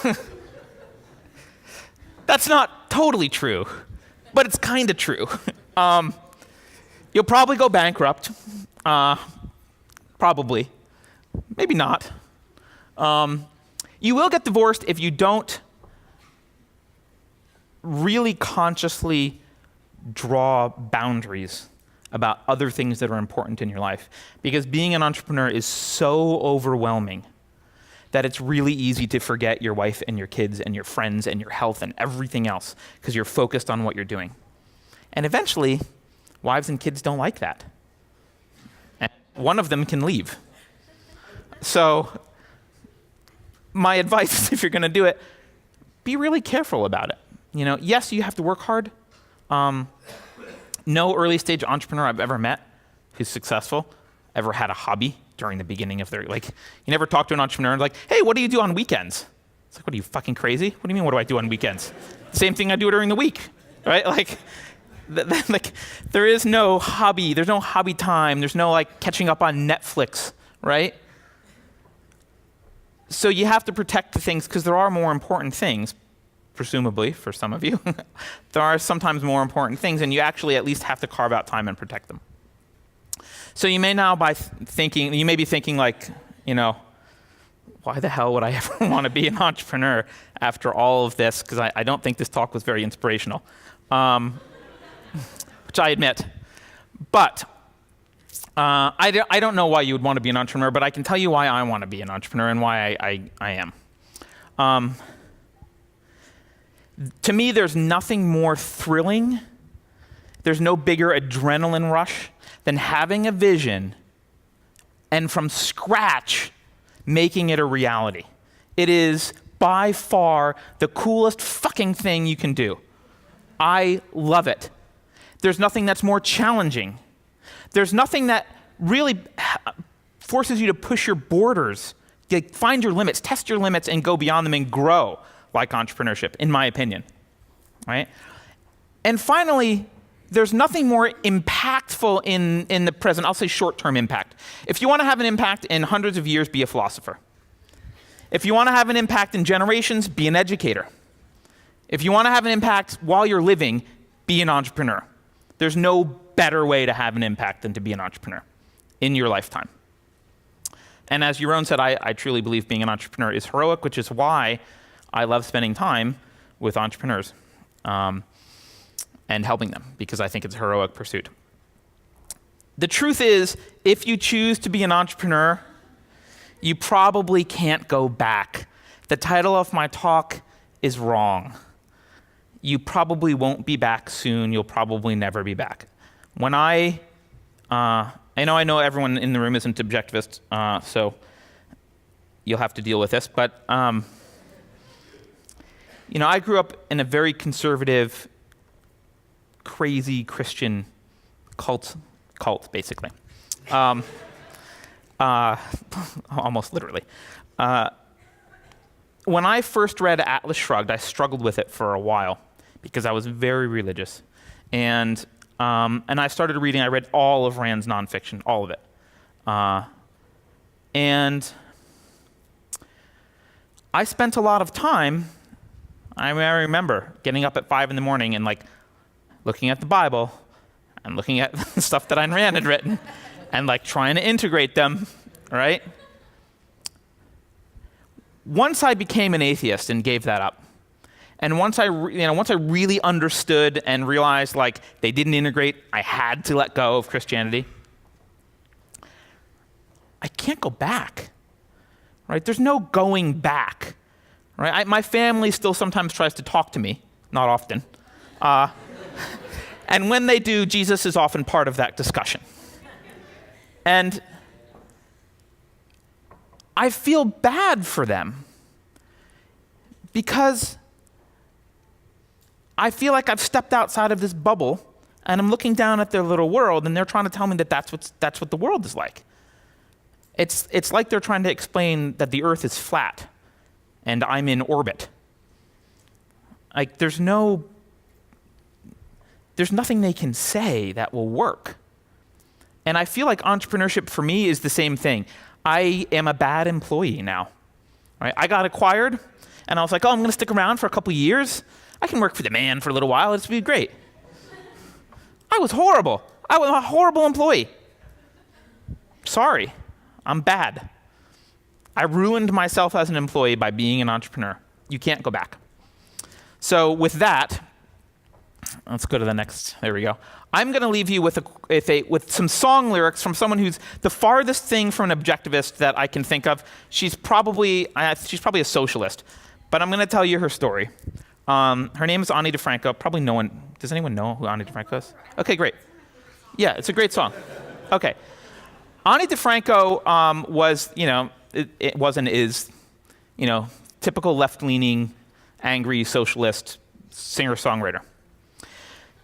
that's not totally true, but it's kind of true. You'll probably go bankrupt. Probably. Maybe not. You will get divorced if you don't really consciously draw boundaries about other things that are important in your life. Because being an entrepreneur is so overwhelming that it's really easy to forget your wife and your kids and your friends and your health and everything else because you're focused on what you're doing. And eventually, wives and kids don't like that. And one of them can leave. So my advice is, if you're going to do it, be really careful about it. You know, yes, you have to work hard. No early stage entrepreneur I've ever met who's successful ever had a hobby during the beginning of their, like, you never talk to an entrepreneur and like, hey, what do you do on weekends? It's like, what are you, fucking crazy? What do you mean, what do I do on weekends? Same thing I do during the week, right? Like, there is no hobby. There's no hobby time. There's no like catching up on Netflix, right? So you have to protect the things because there are more important things, presumably for some of you. There are sometimes more important things, and you actually at least have to carve out time and protect them. So you may now you may be thinking like, you know, why the hell would I ever want to be an entrepreneur after all of this? Because I don't think this talk was very inspirational, which I admit. But I don't know why you would want to be an entrepreneur, but I can tell you why I want to be an entrepreneur and why I am. To me, there's nothing more thrilling. There's no bigger adrenaline rush than having a vision and from scratch making it a reality. It is by far the coolest fucking thing you can do. I love it. There's nothing that's more challenging. There's nothing that really forces you to push your borders, find your limits, test your limits, and go beyond them and grow like entrepreneurship, in my opinion, right? And finally, there's nothing more impactful in the present. I'll say short-term impact. If you want to have an impact in hundreds of years, be a philosopher. If you want to have an impact in generations, be an educator. If you want to have an impact while you're living, be an entrepreneur. There's no better way to have an impact than to be an entrepreneur in your lifetime. And as Yaron said, I truly believe being an entrepreneur is heroic, which is why I love spending time with entrepreneurs and helping them, because I think it's a heroic pursuit. The truth is, if you choose to be an entrepreneur, you probably can't go back. The title of my talk is wrong. You probably won't be back soon. You'll probably never be back. When I am I know everyone in the room isn't objectivist, so you'll have to deal with this. But I grew up in a very conservative, crazy Christian cult basically. Almost literally. When I first read Atlas Shrugged, I struggled with it for a while because I was very religious. And I started reading, I read all of Rand's nonfiction, all of it. And I spent a lot of time, I remember getting up at 5 in the morning and looking at the Bible and looking at the stuff that Ayn Rand had written and trying to integrate them, right? Once I became an atheist and gave that up, and once I really understood and realized they didn't integrate, I had to let go of Christianity. I can't go back, right? There's no going back, right? My family still sometimes tries to talk to me, not often. And when they do, Jesus is often part of that discussion. And I feel bad for them because I feel like I've stepped outside of this bubble and I'm looking down at their little world and they're trying to tell me that that's what the world is like. It's like they're trying to explain that the Earth is flat and I'm in orbit. There's nothing they can say that will work. And I feel like entrepreneurship for me is the same thing. I am a bad employee now. Right? I got acquired and I was like, I'm going to stick around for a couple years. I can work for the man for a little while. It's be great. I was horrible. I was a horrible employee. Sorry, I'm bad. I ruined myself as an employee by being an entrepreneur. You can't go back. So with that, let's go to the next. There we go. I'm going to leave you with some song lyrics from someone who's the farthest thing from an objectivist that I can think of. She's probably a socialist, but I'm going to tell you her story. Her name is Ani DiFranco. Probably no one. Does anyone know who Ani DiFranco is? Okay, great. Yeah, it's a great song. Okay. Ani DiFranco was, it was and is, typical left-leaning, angry socialist singer-songwriter.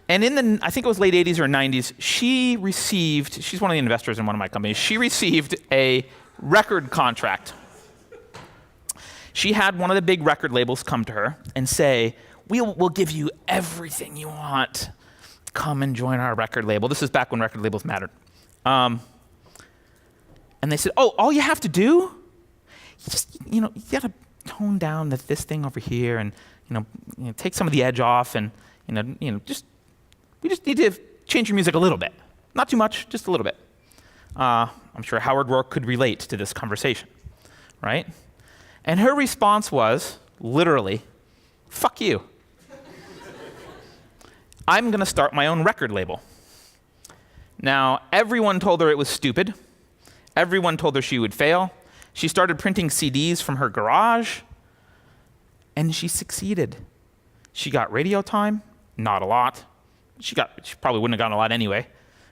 And in I think it was late 80s or 90s, she's one of the investors in one of my companies, she received a record contract. She had one of the big record labels come to her and say, we'll give you everything you want. Come and join our record label. This is back when record labels mattered. And they said, all you have to do, you gotta tone down this thing over here and, take some of the edge off and, we just need to change your music a little bit. Not too much, just a little bit. I'm sure Howard Rourke could relate to this conversation, right? And her response was, literally, fuck you. I'm going to start my own record label. Now, everyone told her it was stupid. Everyone told her she would fail. She started printing CDs from her garage, and she succeeded. She got radio time, not a lot. She probably wouldn't have gotten a lot anyway,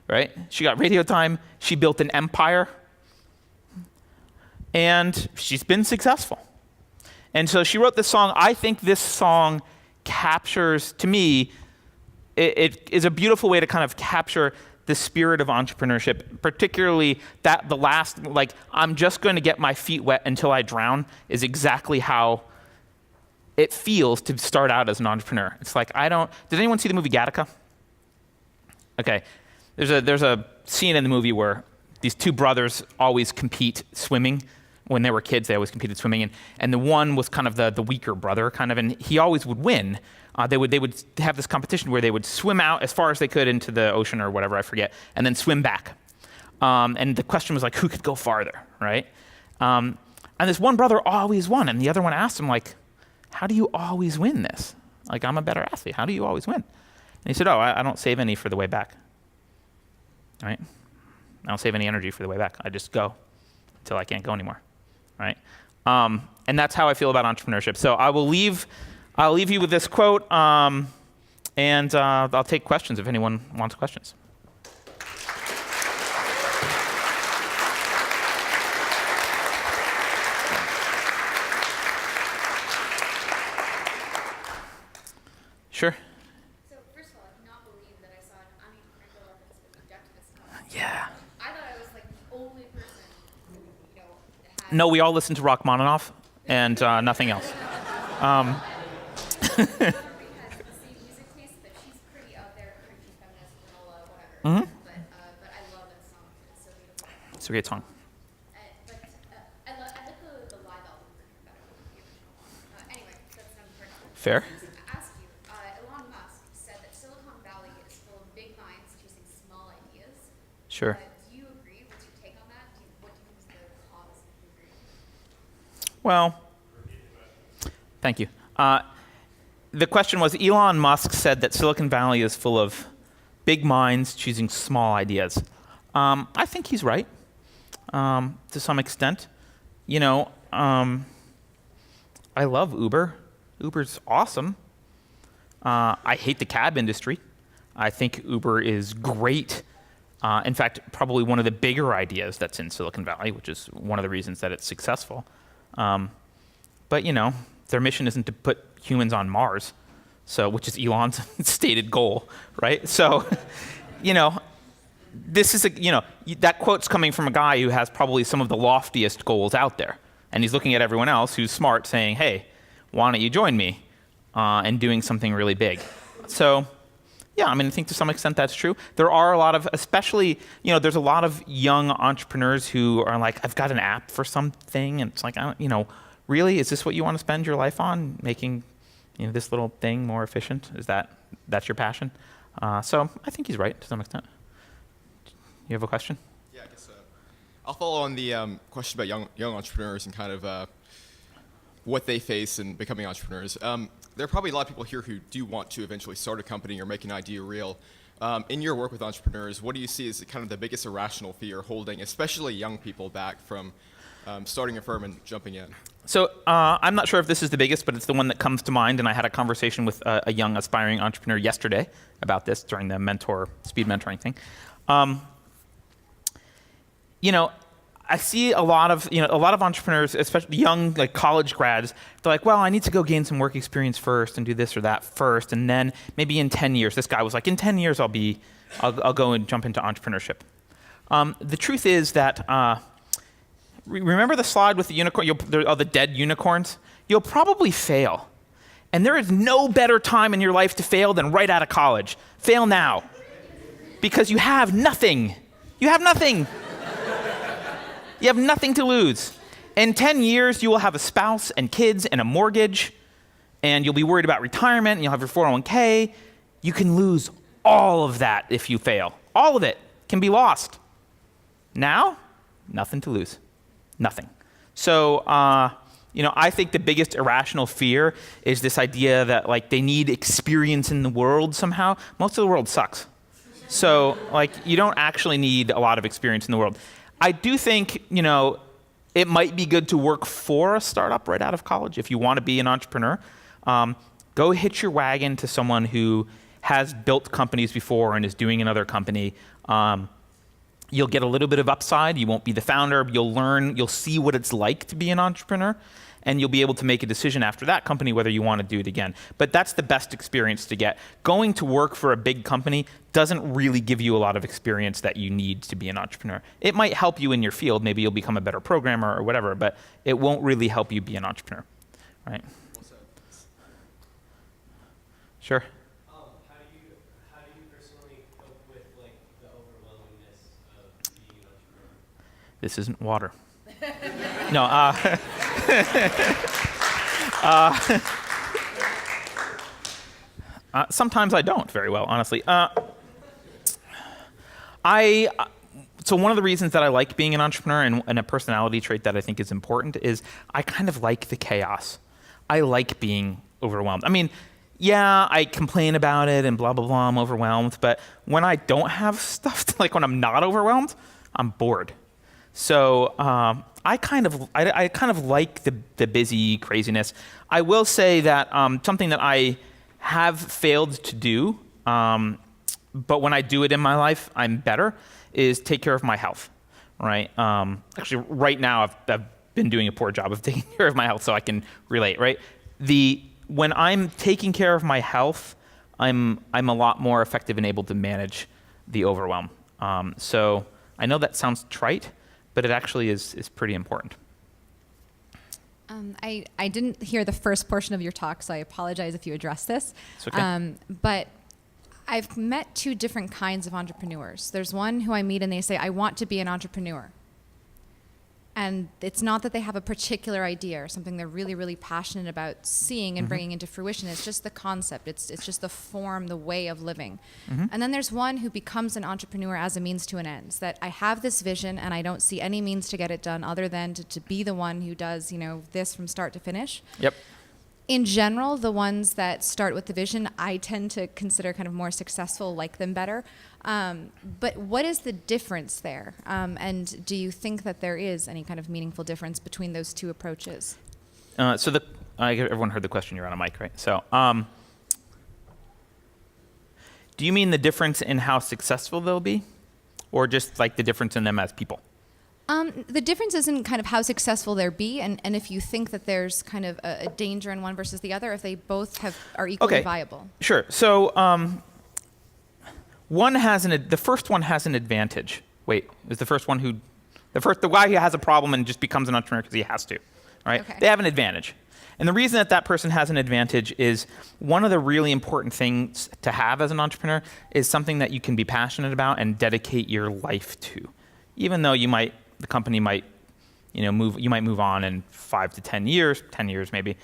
right? She got radio time. She built an empire. And she's been successful. And so she wrote this song. I think this song captures, to me, it is a beautiful way to kind of capture the spirit of entrepreneurship, particularly that the last, I'm just going to get my feet wet until I drown is exactly how it feels to start out as an entrepreneur. It's did anyone see the movie Gattaca? Okay, there's a scene in the movie where these two brothers always compete swimming. When they were kids, they always competed swimming, and the one was kind of the weaker brother, and he always would win. They would have this competition where they would swim out as far as they could into the ocean or whatever, I forget, and then swim back. And the question was who could go farther, right? And this one brother always won, and the other one asked him how do you always win this? I'm a better athlete. How do you always win? And he said, I don't save any for the way back. Right? I don't save any energy for the way back. I just go until I can't go anymore. Right? And that's how I feel about entrepreneurship. So I'll leave you with this quote, and I'll take questions if anyone wants questions. Sure. So first of all, I cannot believe that I saw an DiFranco reference with objectivist comments. Yeah. I thought I was like the only person who, that had. No, we all listen to Rachmaninoff and nothing else. Everybody has the same music taste, but she's pretty out there, crunchy, feminist, granola, whatever. Mhm. But I love that song. It's so beautiful. It's a great song. I like the live album version better than the original one. Anyway, that's not important. Fair. I ask you, Elon Musk said that Silicon Valley is full of big minds chasing small ideas. Sure. Do you agree? What's your take on that? What do you think is the cause of the degree? Well, thank you. The question was, Elon Musk said that Silicon Valley is full of big minds choosing small ideas. I think he's right, to some extent. I love Uber. Uber's awesome. I hate the cab industry. I think Uber is great. In fact, probably one of the bigger ideas that's in Silicon Valley, which is one of the reasons that it's successful. But their mission isn't to put humans on Mars, which is Elon's stated goal, right? So, this is that quote's coming from a guy who has probably some of the loftiest goals out there, and he's looking at everyone else who's smart, saying, "Hey, why don't you join me?" And doing something really big. So, yeah, I think to some extent that's true. There are a lot of, especially, there's a lot of young entrepreneurs who are like, "I've got an app for something," and it's like, really, is this what you want to spend your life on, making this little thing more efficient? That's your passion? So I think he's right to some extent. You have a question? Yeah, I guess I'll follow on the question about young entrepreneurs and kind of what they face in becoming entrepreneurs. There are probably a lot of people here who do want to eventually start a company or make an idea real. In your work with entrepreneurs, what do you see as kind of the biggest irrational fear holding, especially young people, back from starting a firm and jumping in? So I'm not sure if this is the biggest, but it's the one that comes to mind. And I had a conversation with a young aspiring entrepreneur yesterday about this during the speed mentoring thing. I see a lot of entrepreneurs, especially young college grads. They're like, well, I need to go gain some work experience first and do this or that first, and then maybe in 10 years. This guy was like, in 10 years I'll go and jump into entrepreneurship. The truth is that remember the slide with the unicorn, the dead unicorns? You'll probably fail, and there is no better time in your life to fail than right out of college. Fail now, because you have nothing. You have nothing. You have nothing to lose. In 10 years, you will have a spouse and kids and a mortgage, and you'll be worried about retirement, and you'll have your 401k. You can lose all of that if you fail. All of it can be lost. Now, nothing to lose. Nothing. So, I think the biggest irrational fear is this idea that they need experience in the world somehow. Most of the world sucks. So, you don't actually need a lot of experience in the world. I do think, it might be good to work for a startup right out of college if you want to be an entrepreneur. Go hitch your wagon to someone who has built companies before and is doing another company. You'll get a little bit of upside. You won't be the founder. You'll learn. You'll see what it's like to be an entrepreneur. And you'll be able to make a decision after that company whether you want to do it again. But that's the best experience to get. Going to work for a big company doesn't really give you a lot of experience that you need to be an entrepreneur. It might help you in your field. Maybe you'll become a better programmer or whatever, but it won't really help you be an entrepreneur, right? Sure. How do you personally cope with the overwhelmingness of being an entrepreneur? This isn't water. No. Sometimes I don't very well, honestly. So one of the reasons that I like being an entrepreneur and a personality trait that I think is important is I kind of like the chaos. I like being overwhelmed. Yeah, I complain about it and blah, blah, blah, I'm overwhelmed. But when I don't have stuff, when I'm not overwhelmed, I'm bored. So I kind of like the busy craziness. I will say that something that I have failed to do, but when I do it in my life, I'm better, is take care of my health, right? Actually, right now, I've been doing a poor job of taking care of my health, so I can relate, right? When I'm taking care of my health, I'm a lot more effective and able to manage the overwhelm. So I know that sounds trite, but it actually is pretty important. I didn't hear the first portion of your talk, so I apologize if you addressed this. It's okay. But I've met two different kinds of entrepreneurs. There's one who I meet and they say, I want to be an entrepreneur. And it's not that they have a particular idea or something they're really, really passionate about seeing and bringing into fruition. It's just the concept. It's just the form, the way of living. And then there's one who becomes an entrepreneur as a means to an end. That I have this vision and I don't see any means to get it done other than to be the one who does, this from start to finish. Yep. In general, the ones that start with the vision, I tend to consider kind of more successful, like them better. But what is the difference there? And do you think that there is any kind of meaningful difference between those two approaches? Everyone heard the question. You're on a mic, right? So, do you mean the difference in how successful they'll be, or just like the difference in them as people? The difference is in kind of how successful they'll be, and if you think that there's kind of a danger in one versus the other, if they both are equally viable. Sure. So the first one has an advantage. Wait, is the first one the guy who has a problem and just becomes an entrepreneur because he has to, right? Okay. They have an advantage. And the reason that person has an advantage is one of the really important things to have as an entrepreneur is something that you can be passionate about and dedicate your life to. Even though the company might, move on in 5 to 10 years, 10 years maybe.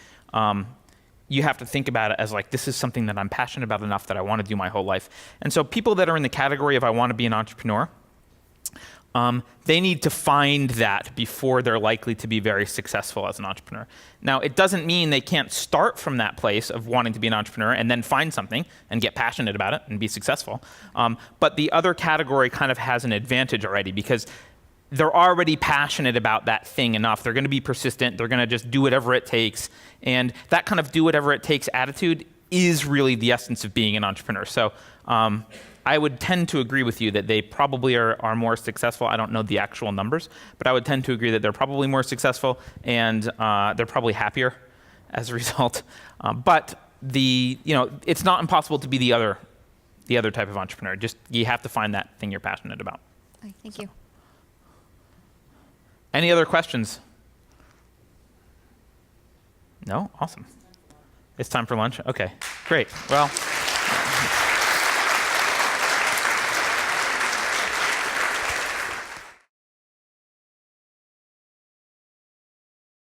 You have to think about it as like, this is something that I'm passionate about enough that I want to do my whole life. And so people that are in the category of I want to be an entrepreneur, they need to find that before they're likely to be very successful as an entrepreneur. Now, it doesn't mean they can't start from that place of wanting to be an entrepreneur and then find something and get passionate about it and be successful. But the other category kind of has an advantage already because they're already passionate about that thing enough. They're going to be persistent. They're going to just do whatever it takes. And that kind of do whatever it takes attitude is really the essence of being an entrepreneur. So I would tend to agree with you that they probably are more successful. I don't know the actual numbers, but I would tend to agree that they're probably more successful and they're probably happier as a result. But it's not impossible to be the other type of entrepreneur. Just you have to find that thing you're passionate about. Thank you. Any other questions? No? Awesome. It's time for lunch? Okay, great. Well.